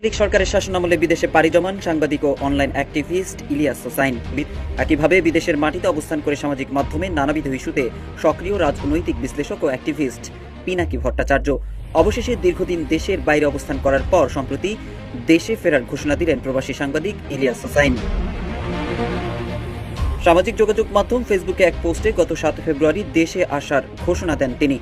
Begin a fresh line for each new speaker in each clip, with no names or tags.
লীগ সরকারের শাসনামলে বিদেশে পাড়ি জমান সাংবাদিক ও অনলাইন অ্যাক্টিভিস্ট ইলিয়াস হোসাইন। একইভাবে বিদেশের মাটিতে অবস্থান করে সামাজিক মাধ্যমে নানাবিধ ইস্যুতে সক্রিয় রাজনৈতিক বিশ্লেষক ও অ্যাক্টিভিস্ট পিনাকি ভট্টাচার্য অবশেষে দীর্ঘদিন দেশের বাইরে অবস্থান করার পর সম্প্রতি দেশে ফেরার ঘোষণা দিলেন প্রবাসী সাংবাদিক ইলিয়াস হোসাইন। সামাজিক যোগাযোগ মাধ্যম ফেসবুকে এক পোস্টে গত 7 ফেব্রুয়ারি দেশে আসার ঘোষণা দেন তিনি।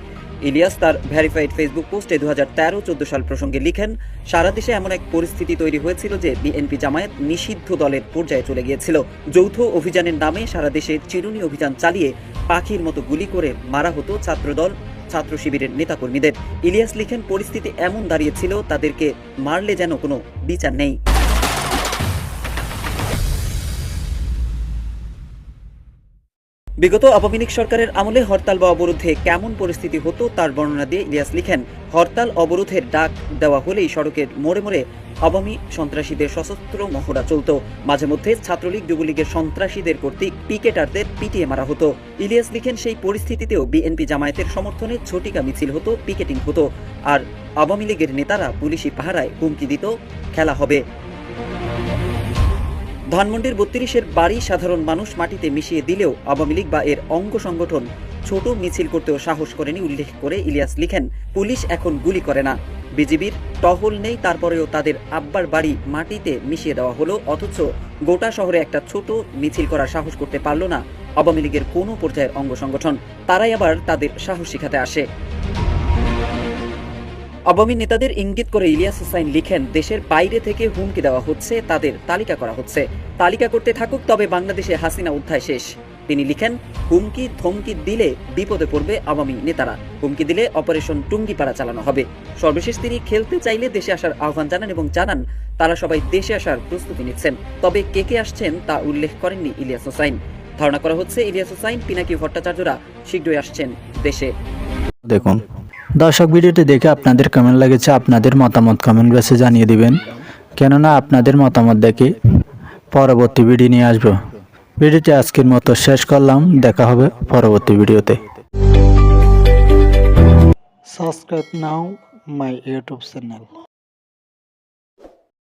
ইলিয়াস তার ভেরিফাইড ফেসবুক পোস্টে 2013-14 সাল প্রসঙ্গে লিখেন, সারা দেশে এমন এক পরিস্থিতি তৈরি হয়েছিল যে বিএনপি জামায়াত নিষিদ্ধ দলের পর্যায়ে চলে গিয়েছিল। যৌথ অভিযানের নামে সারা দেশে চিরুনি অভিযান চালিয়ে পাখির মতো গুলি করে মারা হতো ছাত্রদল ছাত্র শিবিরের নেতাকর্মীদের। ইলিয়াস লিখেন, পরিস্থিতি এমন দাঁড়িয়েছিল তাদেরকে মারলে যেন কোনো বিচার নেই। বিগত আওয়ামী লীগ সরকারের আমলে হরতাল বা অবরোধে কেমন পরিস্থিতি হতো তার বর্ণনা দিয়ে ইলিয়াস লিখেন, হরতাল অবরোধের ডাক দেওয়া হলেই সড়কের মোড়ে মোড়ে আওয়ামী সন্ত্রাসীদের সশস্ত্র মহড়া চলত। মাঝে মধ্যে ছাত্রলীগ যুবলীগের সন্ত্রাসীদের কর্তৃক পিকেটারদের পিটিয়ে মারা হতো। ইলিয়াস লিখেন, সেই পরিস্থিতিতেও বিএনপি জামায়াতের সমর্থনে ঝটিকা মিছিল হতো, পিকেটিং হতো, আর আওয়ামী লীগের নেতারা পুলিশি পাহারায় হুমকি দিত, খেলা হবে। ধানমন্ডির 32-এর বাড়ি সাধারণ মানুষ মাটিতে মিশিয়ে দিলেও আওয়ামী লীগ বা এর অঙ্গ সংগঠন ছোট মিছিল করতেও সাহস করেনি উল্লেখ করে ইলিয়াস লিখেন, পুলিশ এখন গুলি করে না, বিজিবির টহল নেই, তারপরেও তাদের আব্বার বাড়ি মাটিতে মিশিয়ে দেওয়া হলো, অথচ গোটা শহরে একটা ছোট মিছিল করার সাহস করতে পারল না আওয়ামী লীগের কোনো পর্যায়ের অঙ্গ সংগঠন। তারাই আবার তাদের সাহস শিখাতে আসে। আওয়ামী নেতাদের ইঙ্গিত করে ইলিয়াস হোসাইন লিখেন, দেশের বাইরে থেকে হুমকি দেওয়া হচ্ছে, তাদের তালিকা করা হচ্ছে, তালিকা করতে থাকুক, তবে বাংলাদেশে হাসিনা অধ্যায় শেষ। তিনি লিখেন, হুমকি থমকি দিলে বিপদে পড়বে আওয়ামী নেতারা, হুমকি দিলে অপারেশন টুঙ্গিপাড়া চালানো হবে। সর্বশেষ তিনি খেলতে চাইলে দেশে আসার আহ্বান জানান এবং জানান তারা সবাই দেশে আসার প্রস্তুতি নিচ্ছেন, তবে কে কে আসছেন তা উল্লেখ করেননি ইলিয়াস হোসাইন। ধারণা করা হচ্ছে ইলিয়াস হোসাইন, পিনাকি ভট্টাচার্যরা শীঘ্রই আসছেন দেশে।
দেখুন দর্শক, ভিডিওটি দেখে আপনাদের কেমন লেগেছে আপনাদের মতামত কমেন্ট বক্সে জানিয়ে দিবেন, কেননা আপনাদের মতামত দেখে পরবর্তী ভিডিও নিয়ে আসবো। ভিডিওটি আজকের মতো শেষ করলাম, দেখা হবে পরবর্তী ভিডিওতে। Subscribe now my YouTube channel.